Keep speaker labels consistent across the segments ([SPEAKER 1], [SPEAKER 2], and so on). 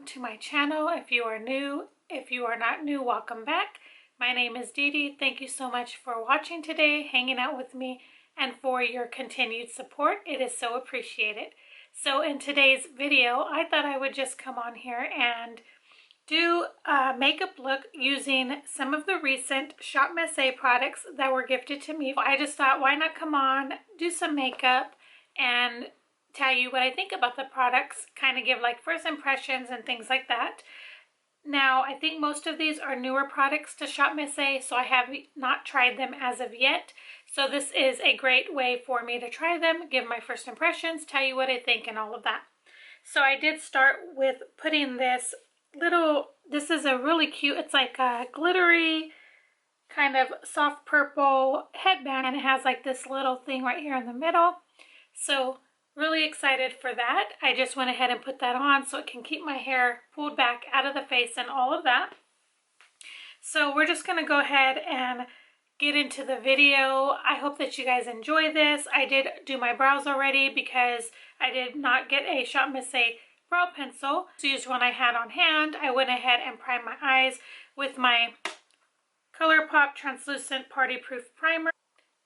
[SPEAKER 1] to my channel. If you are new, if you are not new, welcome back. My name is Dee Dee. Thank you so much for watching today, hanging out with me, and for your continued support. It is so appreciated. So in today's video, I thought I would just come on here and do a makeup look using some of the recent Shop Messe products that were gifted to me. I just thought, why not come on, do some makeup, and tell you what I think about the products, kind of give like first impressions and things like that. Now, I think most of these are newer products to Shop Messe, so I have not tried them as of yet. So this is a great way for me to try them, give my first impressions, tell you what I think and all of that. So I did start with putting this this is a really cute, it's like a glittery kind of soft purple headband, and it has like this little thing right here in the middle. So really excited for that. I just went ahead and put that on so it can keep my hair pulled back out of the face and all of that. So we're just going to go ahead and get into the video. I hope that you guys enjoy this. I did do my brows already because I did not get a Shop Messe brow pencil. So used one I had on hand. I went ahead and primed my eyes with my ColourPop Translucent Party Proof Primer.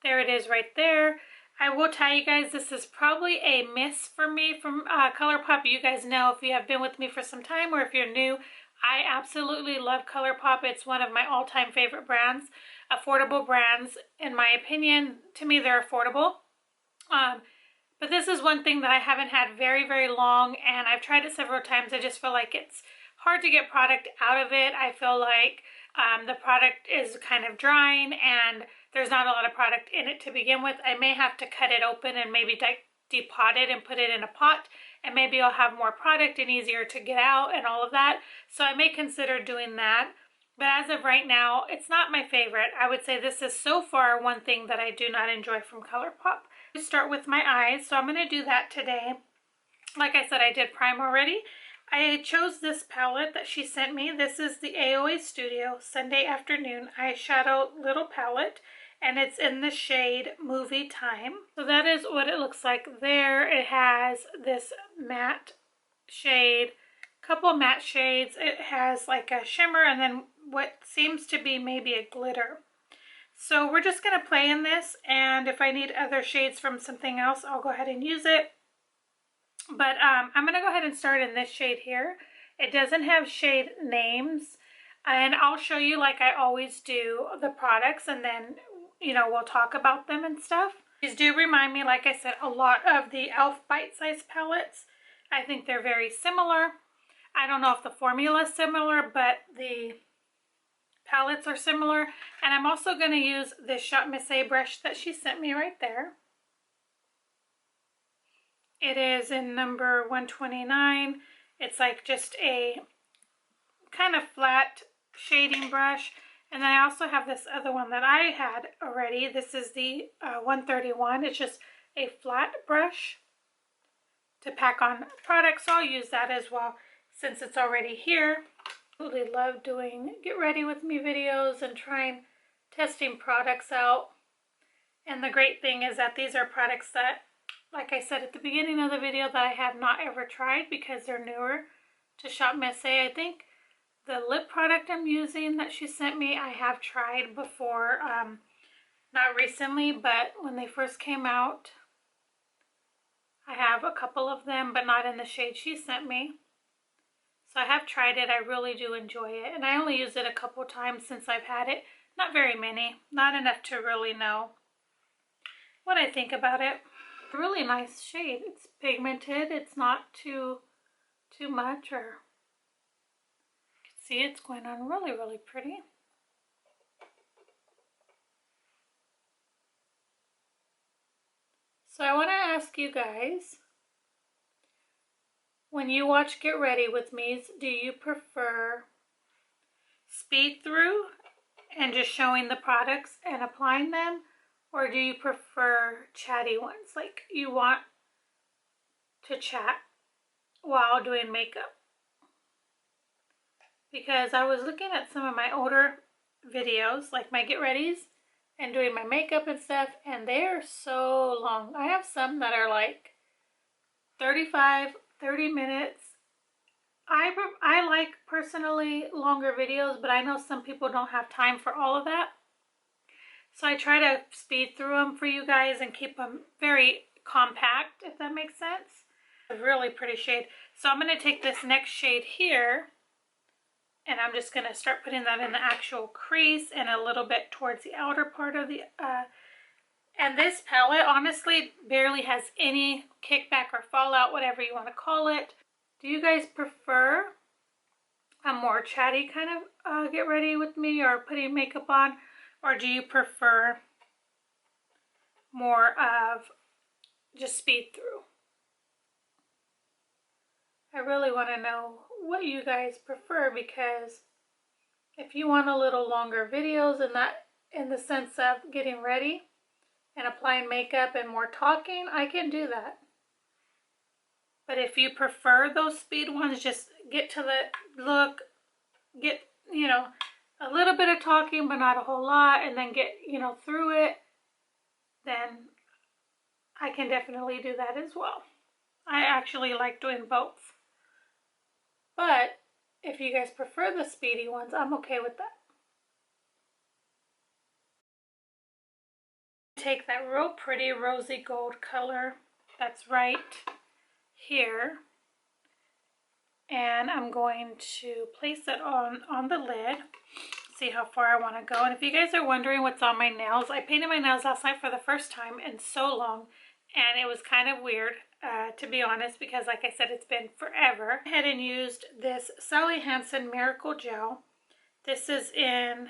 [SPEAKER 1] There it is right there. I will tell you guys, this is probably a miss for me from ColourPop. You guys know, if you have been with me for some time or if you're new, I absolutely love ColourPop. It's one of my all-time favorite brands. Affordable brands, in my opinion. To me, they're affordable. But this is one thing that I haven't had very, very long, and I've tried it several times. I just feel like it's hard to get product out of it. I feel like the product is kind of drying and there's not a lot of product in it to begin with. I may have to cut it open and maybe depot it and put it in a pot, and maybe I'll have more product and easier to get out and all of that. So I may consider doing that. But as of right now, it's not my favorite. I would say this is so far one thing that I do not enjoy from ColourPop. Let's start with my eyes. So I'm going to do that today. Like I said, I did prime already. I chose this palette that she sent me. This is the AOA Studio Sunday Afternoon Eyeshadow Little Palette, and it's in the shade Movie Time. So that is what it looks like there. It has this matte shade, couple matte shades. It has like a shimmer and then what seems to be maybe a glitter. So we're just going to play in this, and if I need other shades from something else, I'll go ahead and use it. But I'm going to go ahead and start in this shade here. It doesn't have shade names, and I'll show you, like I always do, the products, and then, you know, we'll talk about them and stuff. These do remind me, like I said, a lot of the e.l.f. bite-sized palettes. I think they're very similar. I don't know if the formula is similar, but the palettes are similar. And I'm also going to use this Shop Messe brush that she sent me right there. It is in number 129. It's like just a kind of flat shading brush. And then I also have this other one that I had already. This is the 131. It's just a flat brush to pack on products. So I'll use that as well since it's already here. I absolutely love doing get ready with me videos and testing products out. And the great thing is that these are products that, like I said at the beginning of the video, that I have not ever tried because they're newer to Shop Messe. I think the lip product I'm using that she sent me, I have tried before, not recently, but when they first came out. I have a couple of them, but not in the shade she sent me. So I have tried it. I really do enjoy it. And I only used it a couple times since I've had it. Not very many. Not enough to really know what I think about it. Really nice shade. It's pigmented. It's not too much, or you can see it's going on really, really pretty. So I want to ask you guys, when you watch Get Ready with Me, do you prefer speed through and just showing the products and applying them? Or do you prefer chatty ones, like you want to chat while doing makeup? Because I was looking at some of my older videos, like my Get Readies, and doing my makeup and stuff, and they are so long. I have some that are like 35, 30 minutes. I like personally longer videos, but I know some people don't have time for all of that. So I try to speed through them for you guys and keep them very compact, if that makes sense. A really pretty shade. So I'm going to take this next shade here, and I'm just going to start putting that in the actual crease and a little bit towards the outer part of the and this palette honestly barely has any kickback or fallout, whatever you want to call it. Do you guys prefer a more chatty kind of get ready with me or putting makeup on, or do you prefer more of just speed through? I really want to know what you guys prefer, because if you want a little longer videos and that in the sense of getting ready and applying makeup and more talking, I can do that. But if you prefer those speed ones, just get to the look, get, you know, a little bit of talking but not a whole lot, and then get, you know, through it, then I can definitely do that as well. I actually like doing both. But if you guys prefer the speedy ones, I'm okay with that. Take that real pretty rosy gold color that's right here, and I'm going to place it on the lid, see how far I want to go. And if you guys are wondering what's on my nails, I painted my nails last night for the first time in so long, and it was kind of weird, to be honest, because like I said, it's been forever. I went ahead and used this Sally Hansen Miracle Gel. This is in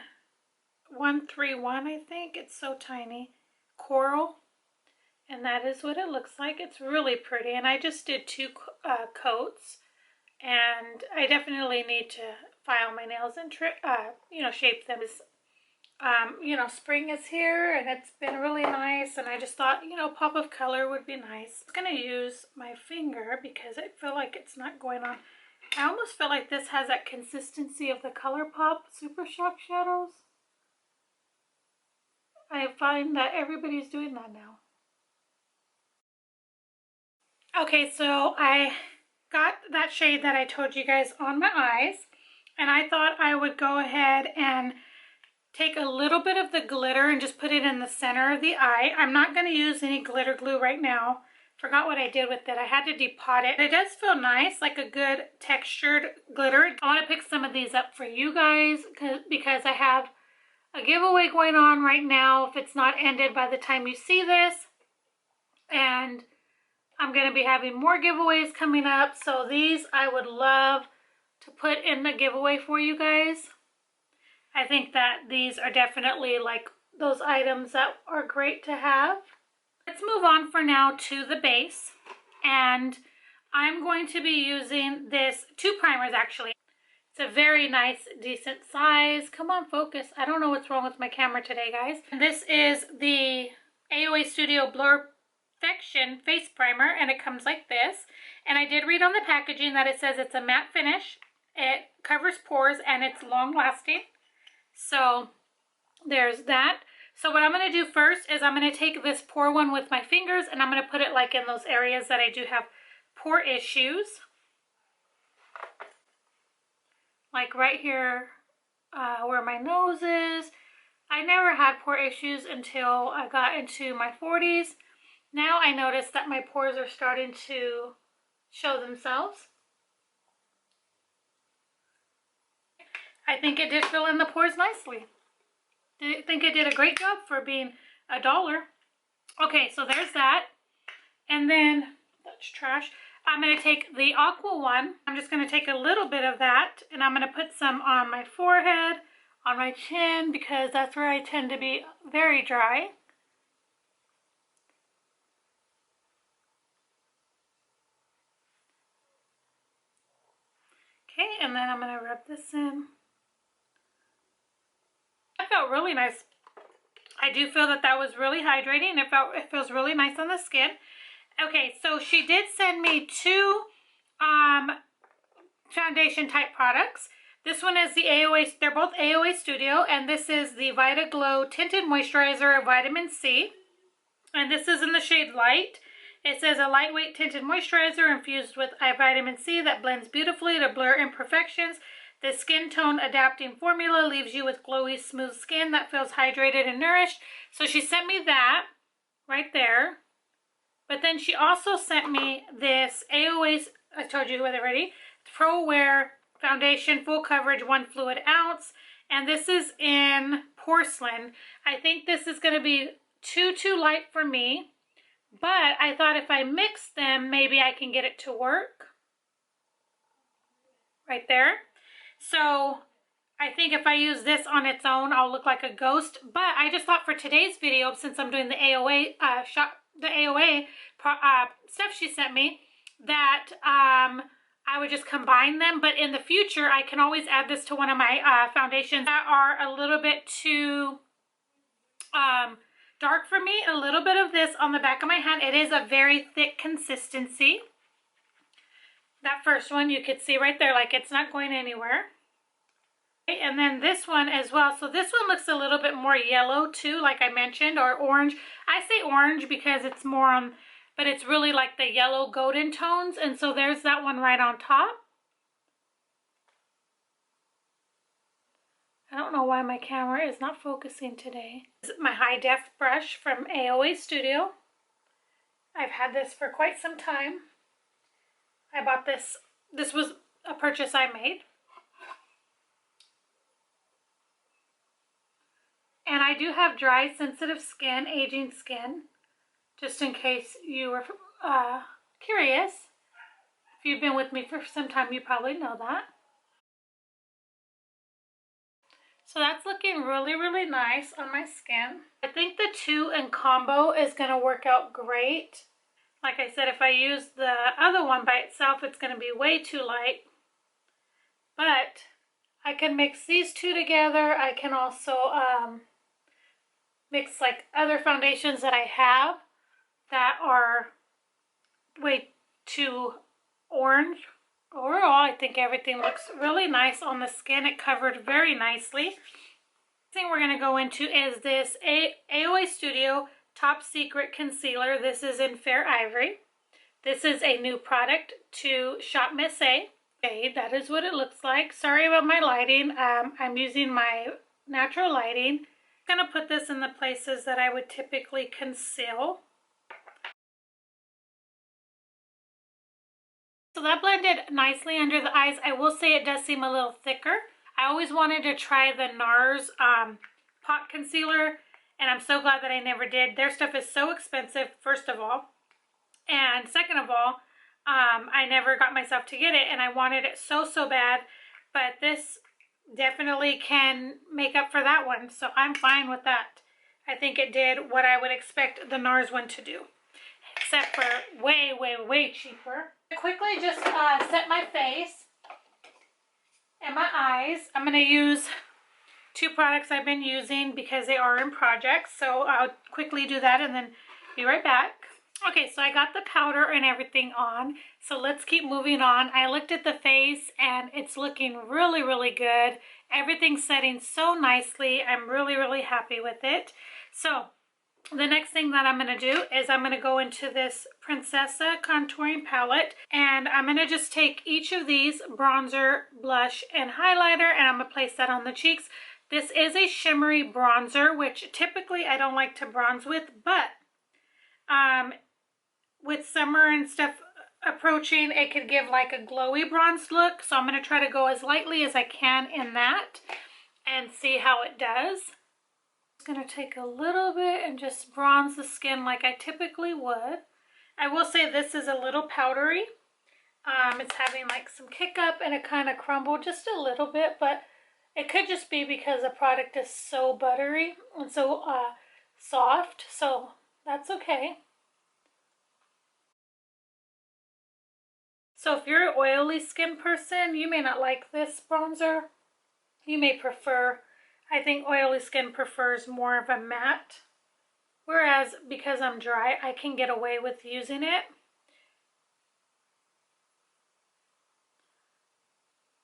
[SPEAKER 1] 131, I think. It's so tiny. Coral. And that is what it looks like. It's really pretty. And I just did 2 coats. And I definitely need to file my nails and you know, shape them. You know, spring is here and it's been really nice, and I just thought, you know, pop of color would be nice. I'm gonna use my finger because I feel like it's not going on. I almost feel like this has that consistency of the ColourPop Super Shock shadows. I find that everybody's doing that now. Okay, so I got that shade that I told you guys on my eyes, and I thought I would go ahead and take a little bit of the glitter and just put it in the center of the eye. I'm not going to use any glitter glue right now. Forgot what I did with it. I had to depot it. It does feel nice, like a good textured glitter. I want to pick some of these up for you guys because I have a giveaway going on right now, if it's not ended by the time you see this. And I'm going to be having more giveaways coming up. So these I would love to put in the giveaway for you guys. I think that these are definitely like those items that are great to have. Let's move on for now to the base. And I'm going to be using this 2 primers actually. It's a very nice, decent size. Come on, focus. I don't know what's wrong with my camera today, guys. This is the AOA Studio Blurfection Face Primer, and it comes like this. And I did read on the packaging that it says it's a matte finish. It covers pores and it's long lasting. So there's that. So what I'm going to do first is I'm going to take this pore one with my fingers, and I'm going to put it like in those areas that I do have pore issues. Like right here where my nose is. I never had pore issues until I got into my 40s. Now I notice that my pores are starting to show themselves. I think it did fill in the pores nicely. I think it did a great job for being $1. Okay, so there's that. And then, that's trash. I'm going to take the aqua one. I'm just going to take a little bit of that, and I'm going to put some on my forehead, on my chin, because that's where I tend to be very dry. Okay, and then I'm going to rub this in. That felt really nice. I do feel that that was really hydrating. It feels really nice on the skin. Okay, so she did send me 2 foundation type products. This one is the AOA, they're both AOA Studio, and this is the Vita Glow Tinted Moisturizer Vitamin C. And this is in the shade Light. It says a lightweight tinted moisturizer infused with vitamin C that blends beautifully to blur imperfections. The skin tone adapting formula leaves you with glowy, smooth skin that feels hydrated and nourished. So she sent me that right there. But then she also sent me this AOA, I told you already, Pro Wear Foundation Full Coverage 1 Fluid Ounce. And this is in porcelain. I think this is going to be too light for me. But I thought if I mix them, maybe I can get it to work. Right there. So I think if I use this on its own, I'll look like a ghost. But I just thought for today's video, since I'm doing the AOA stuff she sent me, that I would just combine them. But in the future, I can always add this to one of my foundations that are a little bit too dark for me. A little bit of this on the back of my hand. It is a very thick consistency. That first one you could see right there, like it's not going anywhere. Okay, and then this one as well. So this one looks a little bit more yellow too, like I mentioned, or orange. I say orange because it's more on, but it's really like the yellow golden tones. And so there's that one right on top. I don't know why my camera is not focusing today. This is my high def brush from AOA Studio. I've had this for quite some time. I bought this. This was a purchase I made. And I do have dry, sensitive skin, aging skin, just in case you were curious. If you've been with me for some time, you probably know that. So that's looking really nice on my skin. I think the two in combo is going to work out great. Like I said, if I use the other one by itself, it's going to be way too light. But I can mix these two together. I can also mix like other foundations that I have that are way too orange. Overall, I think everything looks really nice on the skin. It covered very nicely. Next thing we're going to go into is this AOA Studio Top Secret Concealer. This is in Fair Ivory. This is a new product to Shop Miss A. Okay, that is what it looks like. Sorry about my lighting. I'm using my natural lighting. I'm going to put this in the places that I would typically conceal. So that blended nicely under the eyes. I will say it does seem a little thicker. I always wanted to try the NARS pot concealer, and I'm so glad that I never did. Their stuff is so expensive, first of all. And second of all, I never got myself to get it, and I wanted it so bad. But this definitely can make up for that one, so I'm fine with that. I think it did what I would expect the NARS one to do, except for way cheaper. Quickly just set my face and my eyes. I'm going to use two products I've been using because they are in projects, so I'll quickly do that and then be right back. Okay, so I got the powder and everything on, so let's keep moving on. I looked at the face and it's looking really good. Everything's setting so nicely. I'm really happy with it. So the next thing that I'm going to do is I'm going to go into this Princessa contouring palette, and I'm going to just take each of these bronzer, blush, and highlighter, and I'm going to place that on the cheeks. This is a shimmery bronzer, which typically I don't like to bronze with, but with summer and stuff approaching, it could give like a glowy bronze look. So I'm going to try to go as lightly as I can in that and see how it does. I'm going to take a little bit and just bronze the skin like I typically would. I will say this is a little powdery. It's having like some kick up and it kind of crumbled just a little bit, but it could just be because the product is so buttery and so soft, so that's okay. So if you're an oily skin person, you may not like this bronzer. You may prefer, I think oily skin prefers more of a matte. Whereas because I'm dry, I can get away with using it.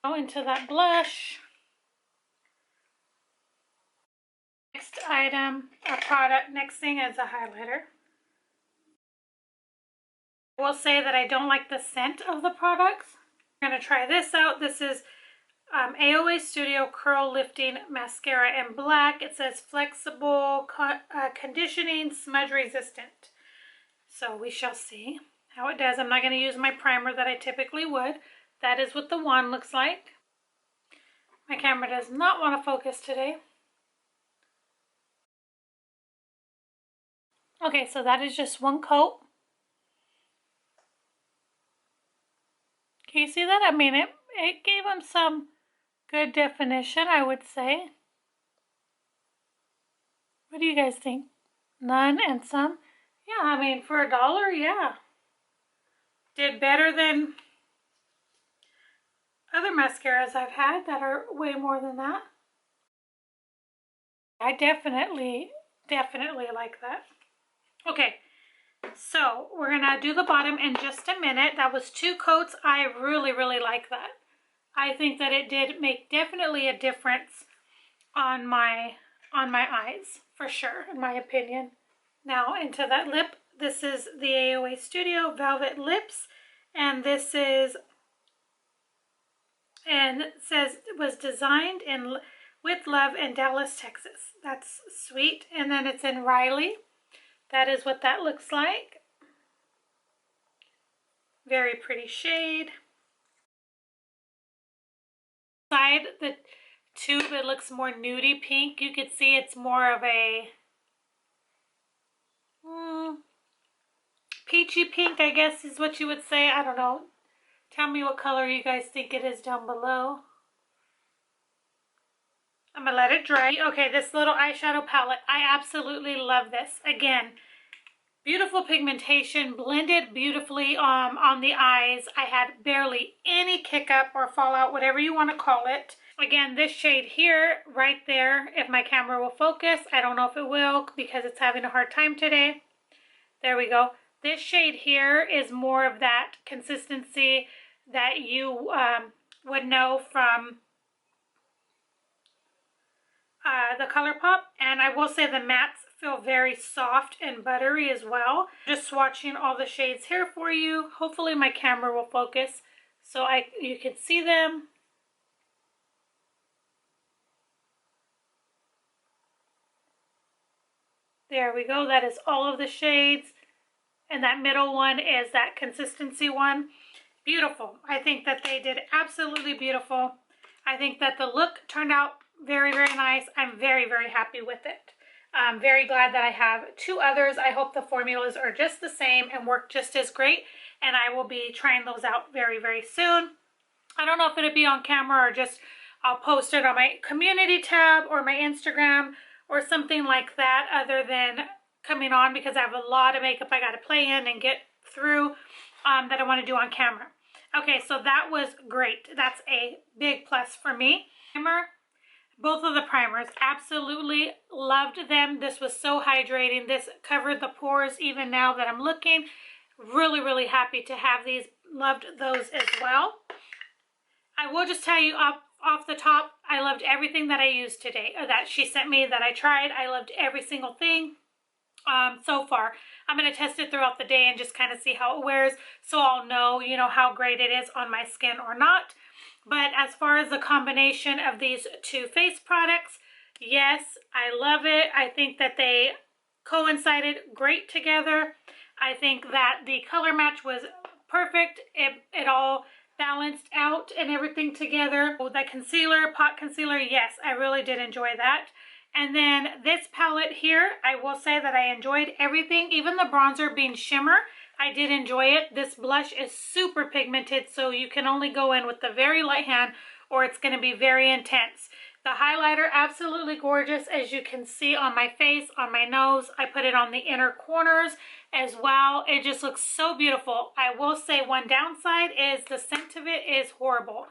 [SPEAKER 1] Go into that blush. Next item, or product, next thing is a highlighter. I will say that I don't like the scent of the products. I'm going to try this out. This is AOA Studio Curl Lifting Mascara in black. It says flexible, conditioning, smudge resistant. So we shall see how it does. I'm not going to use my primer that I typically would. That is what the wand looks like. My camera does not want to focus today. Okay, so that is just one coat. Can you see that? I mean, it gave them some good definition, I would say. What do you guys think? None and some? Yeah, I mean, for $1, yeah. Did better than other mascaras I've had that are way more than that. I definitely like that. Okay, so we're gonna do the bottom in just a minute. That was 2 coats. I really like that. I think that it did make definitely a difference on my eyes, for sure, in my opinion. Now into that lip. This is the AOA Studio Velvet Lips, and this is, and it says it was designed with love in Dallas, Texas. That's sweet. And then it's in Riley. That is what that looks like. Very pretty shade. Side the tube, it looks more nudie pink. You could see it's more of a peachy pink, I guess is what you would say. I don't know. Tell me what color you guys think it is down below. I'm gonna let it dry. Okay, this little eyeshadow palette, I absolutely love this. Again, beautiful pigmentation, blended beautifully on the eyes. I had barely any kick up or fallout, whatever you want to call it. Again, this shade here, right there, if my camera will focus, I don't know if it will because it's having a hard time today. There we go. This shade here is more of that consistency that you would know from the ColourPop, and I will say the mattes feel very soft and buttery as well. Just swatching all the shades here for you. Hopefully my camera will focus so you can see them. There we go. That is all of the shades, and that middle one is that consistency one. Beautiful. I think that they did absolutely beautiful. I think that the look turned out very nice. I'm very happy with it. I'm very glad that I have 2 others. I hope the formulas are just the same and work just as great, and I will be trying those out very soon. I don't know if it'll be on camera or just I'll post it on my community tab or my Instagram or something like that, other than coming on, because I have a lot of makeup I got to play in and get through that I want to do on camera. Okay, so that was great. That's a big plus for me. Both of the primers, absolutely loved them. This was so hydrating. This covered the pores even now that I'm looking. Really happy to have these. Loved those as well. I will just tell you off the top, I loved everything that I used today, or that she sent me, that I tried. I loved every single thing so far. I'm going to test it throughout the day and just kind of see how it wears, so I'll know, you know, how great it is on my skin or not. But as far as the combination of these 2 face products, yes, I love it. I think that they coincided great together. I think that the color match was perfect. It all balanced out and everything together. The concealer, pot concealer, yes, I really did enjoy that. And then this palette here, I will say that I enjoyed everything, even the bronzer being shimmer. I did enjoy it. This blush is super pigmented, so you can only go in with the very light hand or it's going to be very intense. The highlighter, absolutely gorgeous, as you can see on my face, on my nose. I put it on the inner corners as well. It just looks so beautiful. I will say one downside is the scent of it is horrible.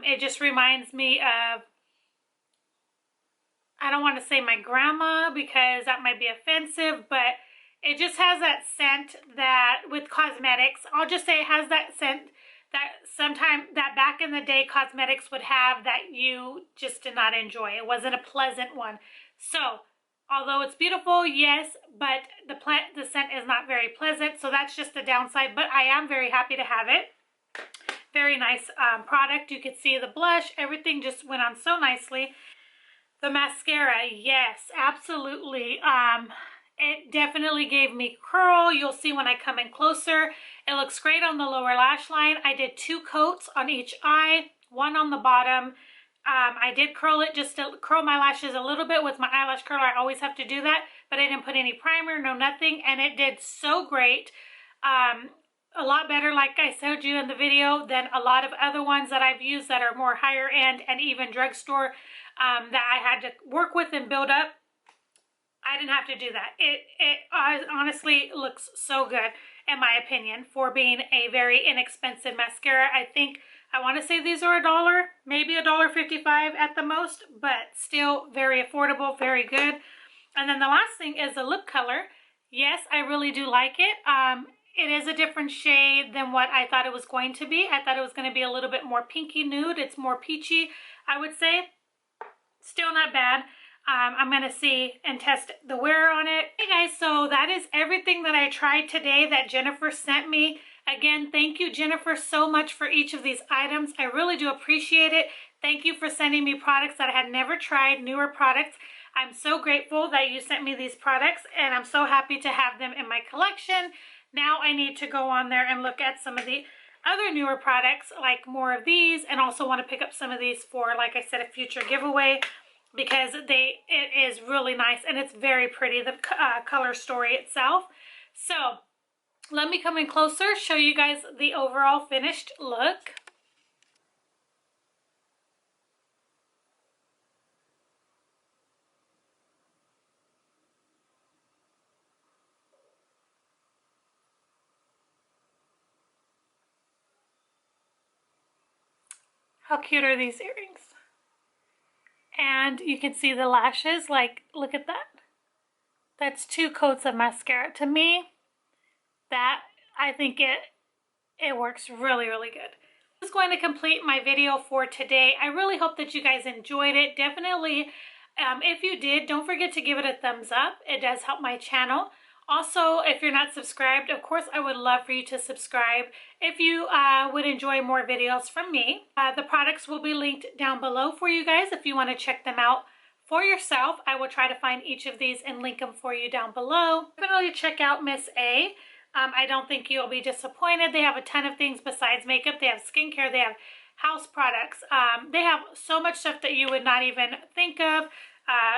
[SPEAKER 1] It just reminds me of, I don't want to say my grandma because that might be offensive, but it just has that scent that with cosmetics, I'll just say it has that scent that sometimes, that back in the day cosmetics would have, that you just did not enjoy. It wasn't a pleasant one. So Although it's beautiful, yes, but the scent is not very pleasant, so that's just the downside, but I am very happy to have it. Very nice product. You could see the blush, everything just went on so nicely. The mascara, yes, absolutely. It definitely gave me curl. You'll see when I come in closer. It looks great on the lower lash line. I did 2 coats on each eye, 1 on the bottom. I did curl it just to curl my lashes a little bit with my eyelash curler. I always have to do that, but I didn't put any primer, no nothing, and it did so great. A lot better, like I showed you in the video, than a lot of other ones that I've used that are more higher end and even drugstore that I had to work with and build up. I didn't have to do that. It honestly looks so good, in my opinion, for being a very inexpensive mascara. I want to say these are $1, maybe $1.55 at the most, but still very affordable, very good. And then the last thing is the lip color. Yes, I really do like it. It is a different shade than what I thought it was going to be. I thought it was going to be a little bit more pinky nude. It's more peachy, I would say. Still not bad. I'm going to see and test the wear on it. Hey guys, so that is everything that I tried today that Jennifer sent me. Again, thank you, Jennifer, so much for each of these items. I really do appreciate it. Thank you for sending me products that I had never tried, newer products. I'm so grateful that you sent me these products, and I'm so happy to have them in my collection. Now I need to go on there and look at some of the other newer products, like more of these, and also want to pick up some of these for, like I said, a future giveaway, because it is really nice and it's very pretty, the color story itself. So let me come in closer, show you guys the overall finished look. How cute are these earrings? And you can see the lashes, like, look at that. That's 2 coats of mascara. To me, that, I think it works really, really good. This is going to complete my video for today. I really hope that you guys enjoyed it. Definitely, if you did, don't forget to give it a thumbs up. It does help my channel. Also, if you're not subscribed, of course, I would love for you to subscribe if you would enjoy more videos from me. The products will be linked down below for you guys if you want to check them out for yourself. I will try to find each of these and link them for you down below. Definitely check out Miss A. I don't think you'll be disappointed. They have a ton of things besides makeup. They have skincare. They have house products. They have so much stuff that you would not even think of.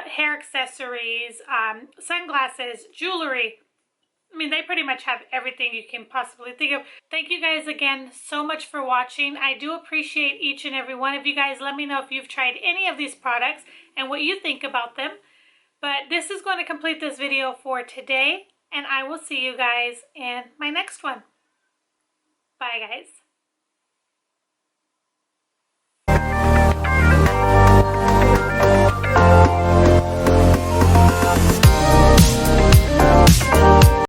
[SPEAKER 1] Hair accessories, sunglasses, jewelry. I mean, they pretty much have everything you can possibly think of. Thank you guys again so much for watching. I do appreciate each and every one of you guys. Let me know if you've tried any of these products and what you think about them. But this is going to complete this video for today, and I will see you guys in my next one. Bye, guys.